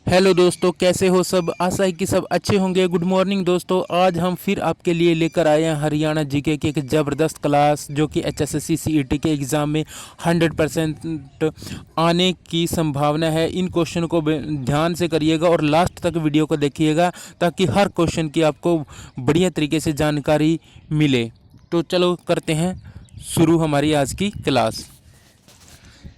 Hello दोस्तों, कैसे हो सब। आशा है कि सब अच्छे होंगे। गुड मॉर्निंग दोस्तों। आज हम फिर आपके लिए लेकर आए हैं हरियाणा जीके की एक ज़बरदस्त क्लास जो कि एचएसएससी सीईटी के एग्ज़ाम में 100% आने की संभावना है। इन क्वेश्चन को ध्यान से करिएगा और लास्ट तक वीडियो को देखिएगा ताकि हर क्वेश्चन की आपको बढ़िया तरीके से जानकारी मिले। तो चलो करते हैं शुरू हमारी आज की क्लास।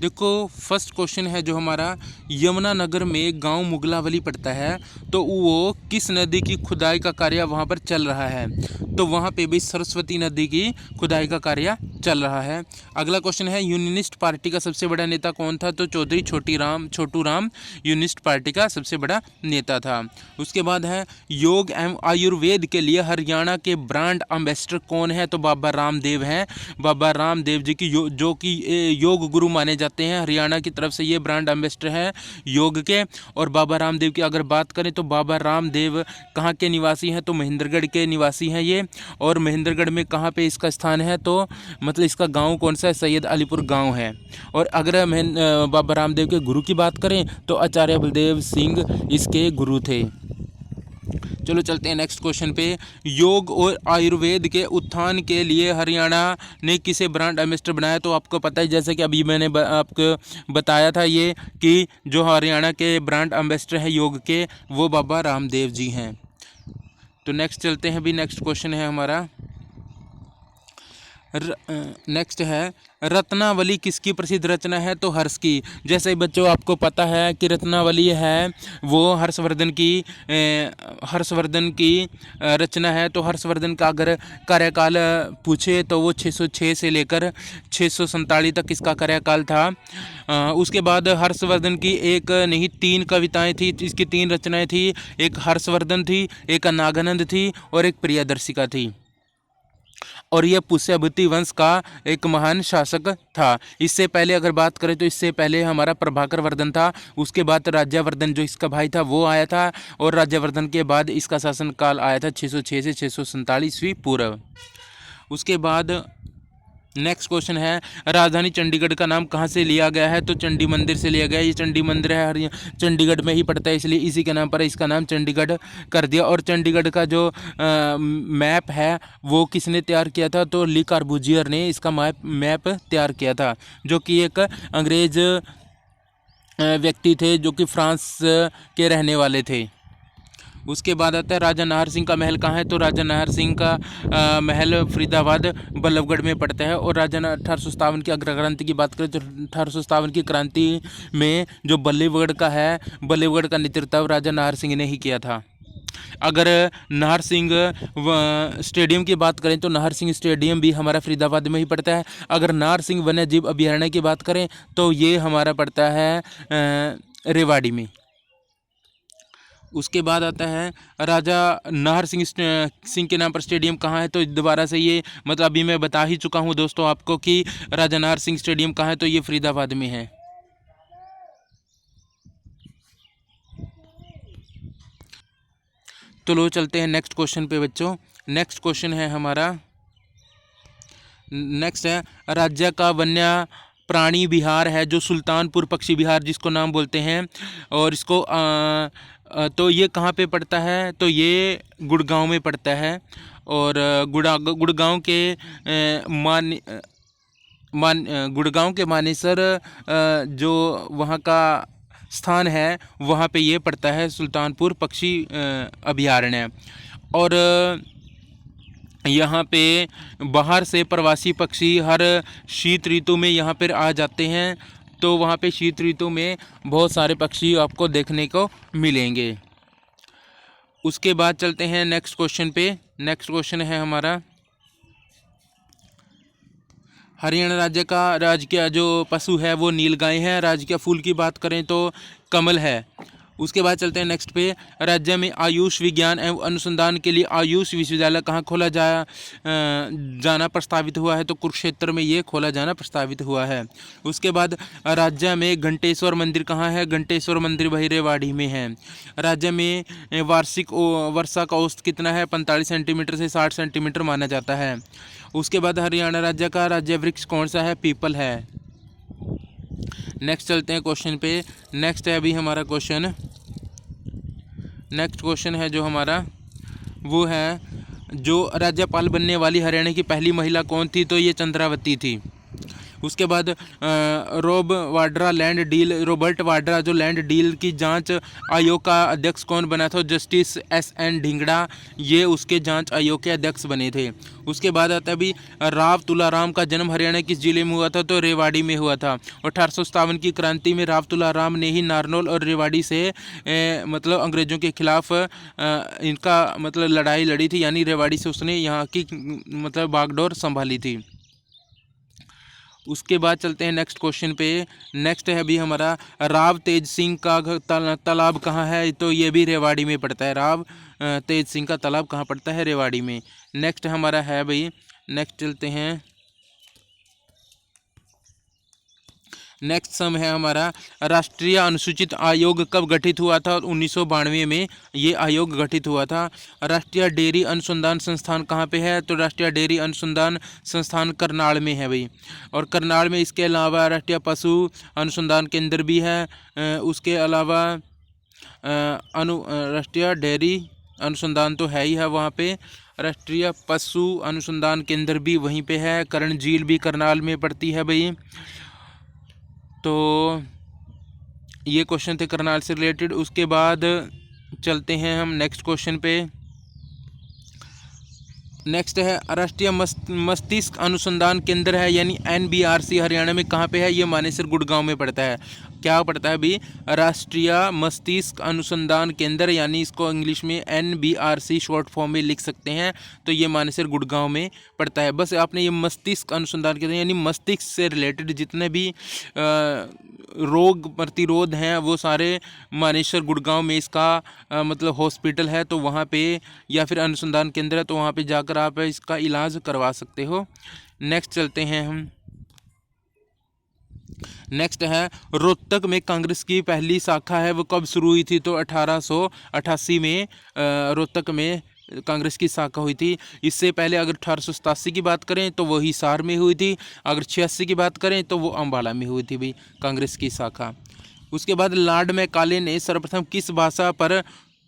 देखो, फर्स्ट क्वेश्चन है जो हमारा, यमुनानगर में गांव मुगलावली पड़ता है, तो वो किस नदी की खुदाई का कार्य वहां पर चल रहा है। तो वहां पे भी सरस्वती नदी की खुदाई का कार्य चल रहा है। अगला क्वेश्चन है, यूनियनिस्ट पार्टी का सबसे बड़ा नेता कौन था। तो चौधरी छोटू राम यूनियनिस्ट पार्टी का सबसे बड़ा नेता था। उसके बाद है, योग एवं आयुर्वेद के लिए हरियाणा के ब्रांड एम्बेसडर कौन है। तो बाबा रामदेव हैं। बाबा रामदेव जी की जो कि योग गुरु माने जाते हैं। हरियाणा की तरफ से ये ब्रांड एम्बेसडर है योग के। और बाबा रामदेव की अगर बात करें तो बाबा रामदेव कहाँ के निवासी हैं। तो महेंद्रगढ़ के निवासी हैं ये। और महेंद्रगढ़ में कहाँ पे इसका स्थान है, तो मतलब इसका गांव कौन सा है, सैयद अलीपुर गांव है। और अगर बाबा रामदेव के गुरु की बात करें तो आचार्य बलदेव सिंह इसके गुरु थे। चलो चलते हैं नेक्स्ट क्वेश्चन पे। योग और आयुर्वेद के उत्थान के लिए हरियाणा ने किसे ब्रांड एम्बेसडर बनाया। तो आपको पता है, जैसे कि अभी मैंने आपको बताया था ये कि जो हरियाणा के ब्रांड एम्बेसडर हैं योग के, वो बाबा रामदेव जी हैं। तो नेक्स्ट चलते हैं। अभी नेक्स्ट क्वेश्चन है हमारा, नेक्स्ट है, रत्नावली किसकी प्रसिद्ध रचना है। तो हर्ष की। जैसे बच्चों आपको पता है कि रत्नावली है वो हर्षवर्धन की रचना है। तो हर्षवर्धन का अगर कार्यकाल पूछे तो वो 606 से लेकर 647 तक इसका कार्यकाल था। उसके बाद हर्षवर्धन की एक नहीं 3 कविताएं थी, इसकी 3 रचनाएं थी। एक हर्षवर्धन थी, एक नागानंद थी और एक प्रियदर्शिका थी। और यह पुष्यभूति वंश का एक महान शासक था। इससे पहले अगर बात करें तो इससे पहले हमारा प्रभाकर वर्धन था। उसके बाद राज्यवर्धन जो इसका भाई था वो आया था। और राज्यवर्धन के बाद इसका शासनकाल आया था 606 से 647 ईस्वी पूर्व। उसके बाद नेक्स्ट क्वेश्चन है, राजधानी चंडीगढ़ का नाम कहाँ से लिया गया है। तो चंडी मंदिर से लिया गया है। ये चंडी मंदिर है चंडीगढ़ में ही पड़ता है, इसलिए इसी के नाम पर इसका नाम चंडीगढ़ कर दिया। और चंडीगढ़ का जो मैप है वो किसने तैयार किया था। तो ली कार्बूजियर ने इसका मैप तैयार किया था, जो कि एक अंग्रेज व्यक्ति थे जो कि फ्रांस के रहने वाले थे। उसके बाद आता है, राजा नाहर सिंह का महल कहाँ है। तो राजा नाहर सिंह का महल फरीदाबाद बल्लभगढ़ में पड़ता है। और राजा 1857 की अग्र क्रांति की बात करें तो 1857 की क्रांति में जो बल्लभगढ़ का है, बल्लभगढ़ का नेतृत्व राजा नाहर सिंह ने ही किया था। अगर नाहर सिंह स्टेडियम की बात करें तो नाहर सिंह स्टेडियम भी हमारा फरीदाबाद में ही पड़ता है। अगर नाहर सिंह वन्य जीव अभयारण्य की बात करें तो ये हमारा पड़ता है रेवाड़ी में। उसके बाद आता है, राजा नाहर सिंह के नाम पर स्टेडियम कहाँ है। तो दोबारा से ये मतलब अभी मैं बता ही चुका हूँ दोस्तों आपको कि राजा नाहर सिंह स्टेडियम कहाँ है। तो ये फरीदाबाद में है। तो लो चलते हैं नेक्स्ट क्वेश्चन पे बच्चों। नेक्स्ट क्वेश्चन है हमारा, नेक्स्ट है, राज्य का वन्य प्राणी विहार है जो सुल्तानपुर पक्षी विहार जिसको नाम बोलते हैं। और इसको तो ये कहाँ पे पड़ता है। तो ये गुड़गांव में पड़ता है। और गुड़गांव के मानेसर जो वहाँ का स्थान है वहाँ पे ये पड़ता है सुल्तानपुर पक्षी अभयारण्य। और यहाँ पे बाहर से प्रवासी पक्षी हर शीत ऋतु में यहाँ पर आ जाते हैं। तो वहाँ पे शीत ऋतु में बहुत सारे पक्षी आपको देखने को मिलेंगे। उसके बाद चलते हैं नेक्स्ट क्वेश्चन पे। नेक्स्ट क्वेश्चन है हमारा, हरियाणा राज्य का राजकीय जो पशु है वो नीलगाय है। राजकीय फूल की बात करें तो कमल है। उसके बाद चलते हैं नेक्स्ट पे, राज्य में आयुष विज्ञान एवं अनुसंधान के लिए आयुष विश्वविद्यालय कहाँ खोला जाना प्रस्तावित हुआ है। तो कुरुक्षेत्र में ये खोला जाना प्रस्तावित हुआ है। उसके बाद राज्य में घंटेश्वर मंदिर कहाँ है। घंटेश्वर मंदिर बहिरेवाड़ी में है। राज्य में वार्षिक वर्षा का औसत कितना है। 45 सेंटीमीटर से 60 सेंटीमीटर माना जाता है। उसके बाद हरियाणा राज्य का राज्य वृक्ष कौन सा है। पीपल है। नेक्स्ट चलते हैं क्वेश्चन पे। नेक्स्ट है अभी हमारा क्वेश्चन, नेक्स्ट क्वेश्चन है जो हमारा वो है, जो राज्यपाल बनने वाली हरियाणा की पहली महिला कौन थी? तो ये चंद्रावती थी। उसके बाद रॉबर्ट वाड्रा जो लैंड डील की जांच आयोग का अध्यक्ष कौन बना था? Justice SN. ढिंगड़ा ये उसके जांच आयोग के अध्यक्ष बने थे। उसके बाद आता है भी राव तुलाराम का जन्म हरियाणा किस जिले में हुआ था? तो रेवाड़ी में हुआ था। 1857 की क्रांति में राव तुलाराम ने ही नारनौल और रेवाड़ी से मतलब अंग्रेजों के खिलाफ इनका मतलब लड़ाई लड़ी थी, यानी रेवाड़ी से उसने यहाँ की मतलब बागडोर संभाली थी। उसके बाद चलते हैं नेक्स्ट क्वेश्चन पे। नेक्स्ट है अभी हमारा राव तेज सिंह का तालाब कहाँ है? तो ये भी रेवाड़ी में पड़ता है। राव तेज सिंह का तालाब कहाँ पड़ता है? रेवाड़ी में। नेक्स्ट हमारा है भाई, नेक्स्ट चलते हैं। नेक्स्ट सम है हमारा, राष्ट्रीय अनुसूचित आयोग कब गठित हुआ था? 1992 में ये आयोग गठित हुआ था। राष्ट्रीय डेयरी अनुसंधान संस्थान कहाँ पे है? तो राष्ट्रीय डेयरी अनुसंधान संस्थान करनाल में है भाई। और करनाल में इसके अलावा राष्ट्रीय पशु अनुसंधान केंद्र भी है। उसके अलावा राष्ट्रीय डेयरी अनुसंधान तो है ही है वहाँ पे। राष्ट्रीय पशु अनुसंधान केंद्र भी वहीं पे है। कर्ण झील भी करनाल में पड़ती है भाई। तो ये क्वेश्चन थे करनाल से रिलेटेड। उसके बाद चलते हैं हम नेक्स्ट क्वेश्चन पे। नेक्स्ट है राष्ट्रीय मस्तिष्क अनुसंधान केंद्र है यानी NBRC हरियाणा में कहाँ पे है? ये मानेसर गुड़गांव में पड़ता है। क्या पड़ता है अभी? राष्ट्रीय मस्तिष्क अनुसंधान केंद्र, यानी इसको इंग्लिश में NBRC शॉर्ट फॉर्म में लिख सकते हैं। तो ये मानेसर गुड़गांव में पड़ता है। बस आपने ये मस्तिष्क अनुसंधान केंद्र यानी मस्तिष्क से रिलेटेड जितने भी रोग प्रतिरोध हैं वो सारे मानेसर गुड़गांव में इसका मतलब हॉस्पिटल है, तो वहाँ पे या फिर अनुसंधान केंद्र है, तो वहाँ पे जाकर आप इसका इलाज करवा सकते हो। नेक्स्ट चलते हैं हम। नेक्स्ट है रोहतक में कांग्रेस की पहली शाखा है वो कब शुरू हुई थी? तो 1888 में रोहतक में कांग्रेस की शाखा हुई थी। इससे पहले अगर 1887 की बात करें तो वो हिसार में हुई थी। अगर 86 की बात करें तो वो अम्बाला में हुई थी भाई कांग्रेस की शाखा। उसके बाद लॉर्ड मैकाले ने सर्वप्रथम किस भाषा पर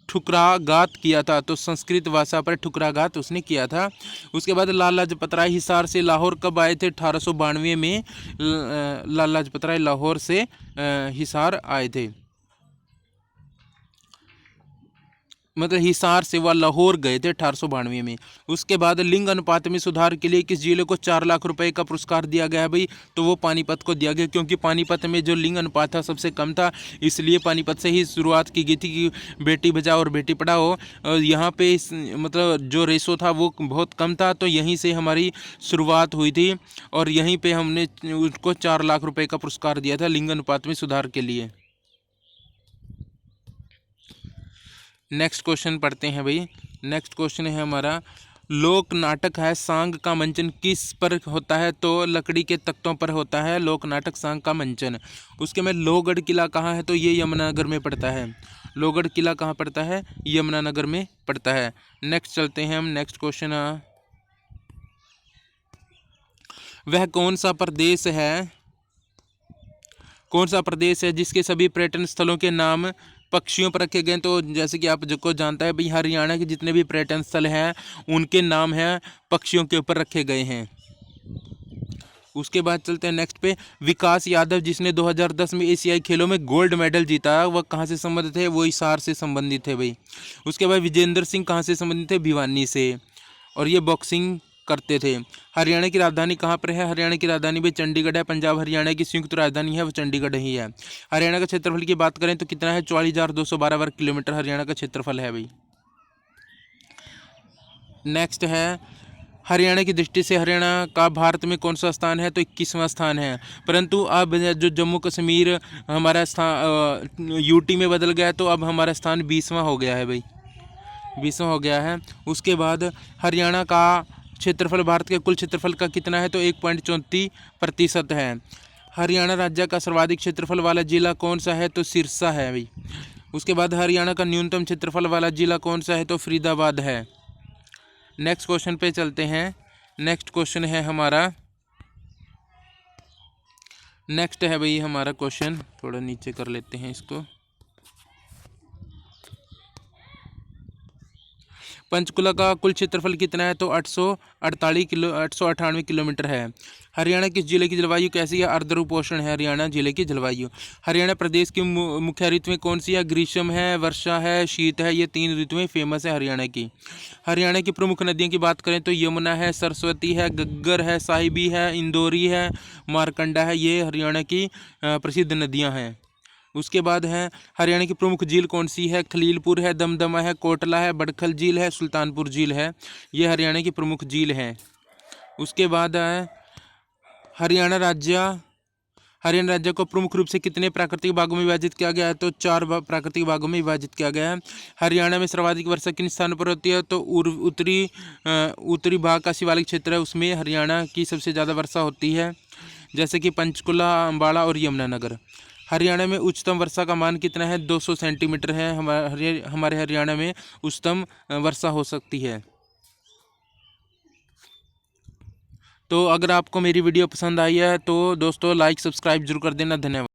ठुकराघात किया था? तो संस्कृत भाषा पर ठुकराघात उसने किया था। उसके बाद लाला लाजपत राय हिसार से लाहौर कब आए थे? 1892 में लाला लाजपत राय लाहौर से हिसार आए थे। मतलब हिसार से वह लाहौर गए थे 1892 में। उसके बाद लिंग अनुपात में सुधार के लिए किस जिले को 4 लाख रुपए का पुरस्कार दिया गया है भाई? तो वो पानीपत को दिया गया, क्योंकि पानीपत में जो लिंग अनुपात था सबसे कम था, इसलिए पानीपत से ही शुरुआत की गई थी कि बेटी बचाओ और बेटी पढ़ाओ। और यहाँ पे मतलब जो रेशो था वो बहुत कम था, तो यहीं से हमारी शुरुआत हुई थी और यहीं पर हमने उसको 4 लाख रुपये का पुरस्कार दिया था लिंग अनुपात में सुधार के लिए। नेक्स्ट क्वेश्चन पढ़ते हैं भाई। नेक्स्ट क्वेश्चन है हमारा, लोक नाटक है सांग का मंचन किस पर होता है? तो लकड़ी के तख्तों पर होता है लोक नाटक सांग का मंचन। उसके में लोहगढ़ किला कहाँ है? तो ये यमुनानगर में पड़ता है। लोहगढ़ किला कहाँ पड़ता है? यमुनानगर में पड़ता है। नेक्स्ट चलते हैं हम। नेक्स्ट क्वेश्चन, वह कौन सा प्रदेश है जिसके सभी पर्यटन स्थलों के नाम पक्षियों पर रखे गए? तो जैसे कि आप को जानता है भाई हरियाणा के जितने भी पर्यटन स्थल हैं उनके नाम हैं पक्षियों के ऊपर रखे गए हैं। उसके बाद चलते हैं नेक्स्ट पे। विकास यादव जिसने 2010 में एशियाई खेलों में गोल्ड मेडल जीता वह कहाँ से संबंधित है? वो हिसार से संबंधित है भाई। उसके बाद विजेंद्र सिंह कहाँ से संबंधित है? भिवानी से, और ये बॉक्सिंग करते थे। हरियाणा की राजधानी कहाँ पर है? हरियाणा की राजधानी भी चंडीगढ़ है। पंजाब हरियाणा की संयुक्त राजधानी है वो चंडीगढ़ ही है। हरियाणा का क्षेत्रफल की बात करें तो कितना है? 44,212 वर्ग किलोमीटर हरियाणा का क्षेत्रफल है भाई। नेक्स्ट है, हरियाणा की दृष्टि से हरियाणा का भारत में कौन सा स्थान है? तो 21वां स्थान है। परंतु अब जो जम्मू कश्मीर हमारा स्थान यूटी में बदल गया तो अब हमारा स्थान 20वां हो गया है भाई, 20वां हो गया है। उसके बाद हरियाणा का क्षेत्रफल भारत के कुल क्षेत्रफल का कितना है? तो 1.34% है। हरियाणा राज्य का सर्वाधिक क्षेत्रफल वाला जिला कौन सा है? तो सिरसा है भाई। उसके बाद हरियाणा का न्यूनतम क्षेत्रफल वाला जिला कौन सा है? तो फरीदाबाद है। नेक्स्ट क्वेश्चन पे चलते हैं। नेक्स्ट क्वेश्चन है हमारा, नेक्स्ट है भाई हमारा क्वेश्चन, थोड़ा नीचे कर लेते हैं इसको। पंचकुला का कुल क्षेत्रफल कितना है? तो 898 किलोमीटर है। हरियाणा किस जिले की जलवायु कैसी है? अर्ध उपोष्ण है हरियाणा जिले की जलवायु। हरियाणा प्रदेश की मुख्य ऋतुएं कौन सी है? ग्रीष्म है, वर्षा है, शीत है। ये 3 ऋतुएं फेमस है हरियाणा की। हरियाणा की प्रमुख नदियों की बात करें तो यमुना है, सरस्वती है, गग्गर है, साहिबी है, इंदौरी है, मारकंडा है। ये हरियाणा की प्रसिद्ध नदियाँ हैं। उसके बाद है हरियाणा की प्रमुख झील कौन सी है? खलीलपुर है, दमदमा है, कोटला है, बड़खल झील है, सुल्तानपुर झील है। ये हरियाणा की प्रमुख झील है। उसके बाद है हरियाणा राज्य को प्रमुख रूप से कितने प्राकृतिक भागों में विभाजित किया गया है? तो 4 प्राकृतिक भागों में विभाजित किया गया है। हरियाणा में सर्वाधिक वर्षा किन स्थानों पर होती है? तो उत्तरी भाग का शिवालिक क्षेत्र है, उसमें हरियाणा की सबसे ज़्यादा वर्षा होती है, जैसे कि पंचकुला, अम्बाला और यमुनानगर। हरियाणा में उच्चतम वर्षा का मान कितना है? 200 सेंटीमीटर है। हमारे हरियाणा में उच्चतम वर्षा हो सकती है। तो अगर आपको मेरी वीडियो पसंद आई है तो दोस्तों लाइक सब्सक्राइब जरूर कर देना। धन्यवाद।